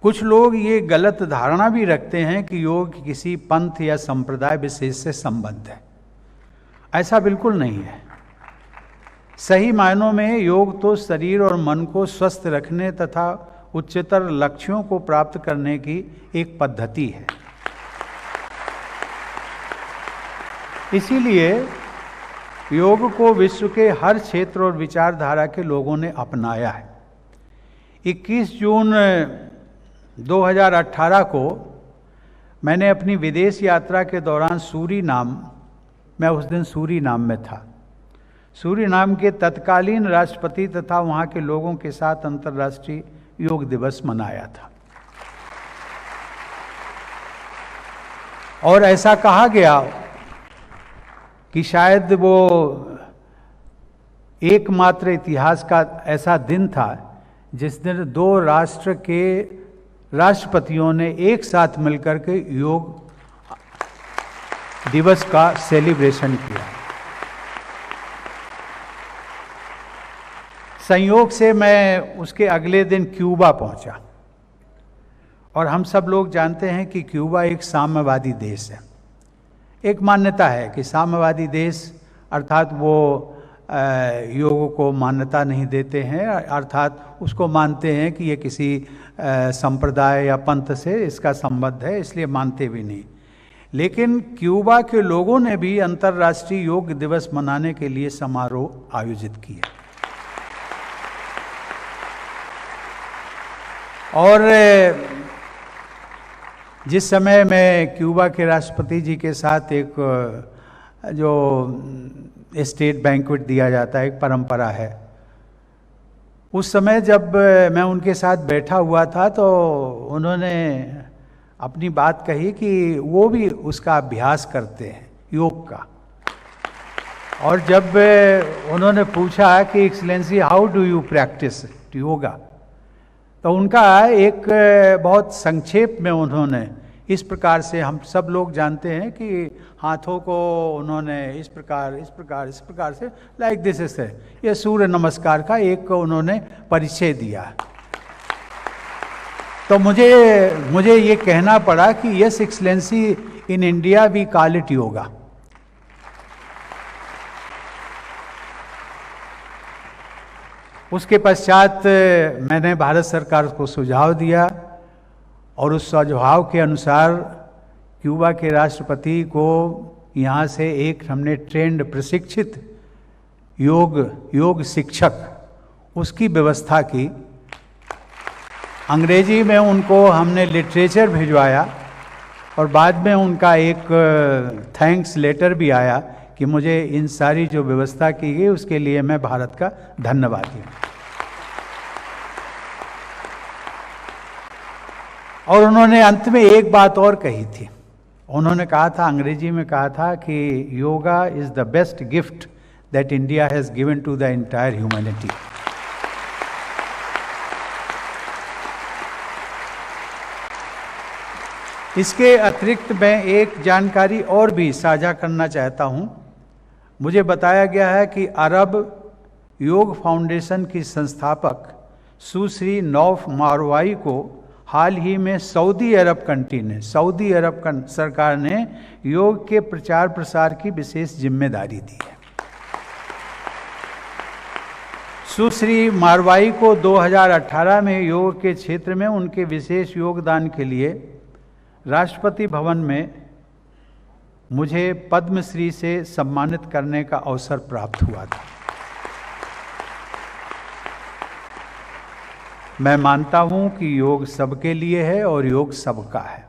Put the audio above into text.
कुछ लोग ये गलत धारणा भी रखते हैं कि योग किसी पंथ या संप्रदाय विशेष से संबद्ध है। ऐसा बिल्कुल नहीं है। सही मायनों में योग तो शरीर और मन को स्वस्थ रखने तथा उच्चतर लक्ष्यों को प्राप्त करने की एक पद्धति है। इसीलिए योग को विश्व के हर क्षेत्र और विचारधारा के लोगों ने अपनाया है। 21 जून 2018 को मैंने अपनी विदेश यात्रा के दौरान सूरीनाम, मैं उस दिन सूरीनाम में था, सूरीनाम के तत्कालीन राष्ट्रपति तथा वहाँ के लोगों के साथ अंतर्राष्ट्रीय योग दिवस मनाया था। और ऐसा कहा गया कि शायद वो एकमात्र इतिहास का ऐसा दिन था जिस दिन 2 राष्ट्र के राष्ट्रपतियों ने एक साथ मिलकर के योग दिवस का सेलिब्रेशन किया। संयोग से मैं उसके अगले दिन क्यूबा पहुंचा, और हम सब लोग जानते हैं कि क्यूबा एक साम्यवादी देश है। एक मान्यता है कि साम्यवादी देश अर्थात वो योग को मान्यता नहीं देते हैं, अर्थात उसको मानते हैं कि ये किसी संप्रदाय या पंथ से इसका संबंध है, इसलिए मानते भी नहीं। लेकिन क्यूबा के लोगों ने भी अंतर्राष्ट्रीय योग दिवस मनाने के लिए समारोह आयोजित किया। और जिस समय मैं क्यूबा के राष्ट्रपति जी के साथ एक जो स्टेट बैंक्वेट दिया जाता है, एक परंपरा है, उस समय जब मैं उनके साथ बैठा हुआ था तो उन्होंने अपनी बात कही कि वो भी उसका अभ्यास करते हैं योग का। और जब उन्होंने पूछा कि excellency how do you practice yoga, तो उनका एक बहुत संक्षेप में उन्होंने इस प्रकार से, हम सब लोग जानते हैं कि हाथों को उन्होंने इस प्रकार से लाइक दिस से, ये सूर्य नमस्कार का एक उन्होंने परिचय दिया। तो मुझे ये कहना पड़ा कि yes excellency, in India we call it yoga. उसके पश्चात मैंने भारत सरकार को सुझाव दिया, और उस सुझाव के अनुसार क्यूबा के राष्ट्रपति को यहाँ से एक हमने ट्रेंड प्रशिक्षित योग शिक्षक उसकी व्यवस्था की। अंग्रेजी में उनको हमने लिटरेचर भिजवाया, और बाद में उनका एक थैंक्स लेटर भी आया कि मुझे इन सारी जो व्यवस्था की गई उसके लिए मैं भारत का धन्यवादी हूँ। और उन्होंने अंत में एक बात और कही थी। उन्होंने कहा था, अंग्रेजी में कहा था कि yoga is the best gift that India has given to the entire humanity. इसके अतिरिक्त मैं एक जानकारी और भी साझा करना चाहता हूं। मुझे बताया गया है कि अरब योग फाउंडेशन की संस्थापक सुश्री नौफ मारवाई को हाल ही में सऊदी अरब सरकार ने योग के प्रचार प्रसार की विशेष जिम्मेदारी दी है। सुश्री मारवाई को 2018 में योग के क्षेत्र में उनके विशेष योगदान के लिए राष्ट्रपति भवन में मुझे पद्मश्री से सम्मानित करने का अवसर प्राप्त हुआ था। मैं मानता हूं कि योग सबके लिए है और योग सबका है।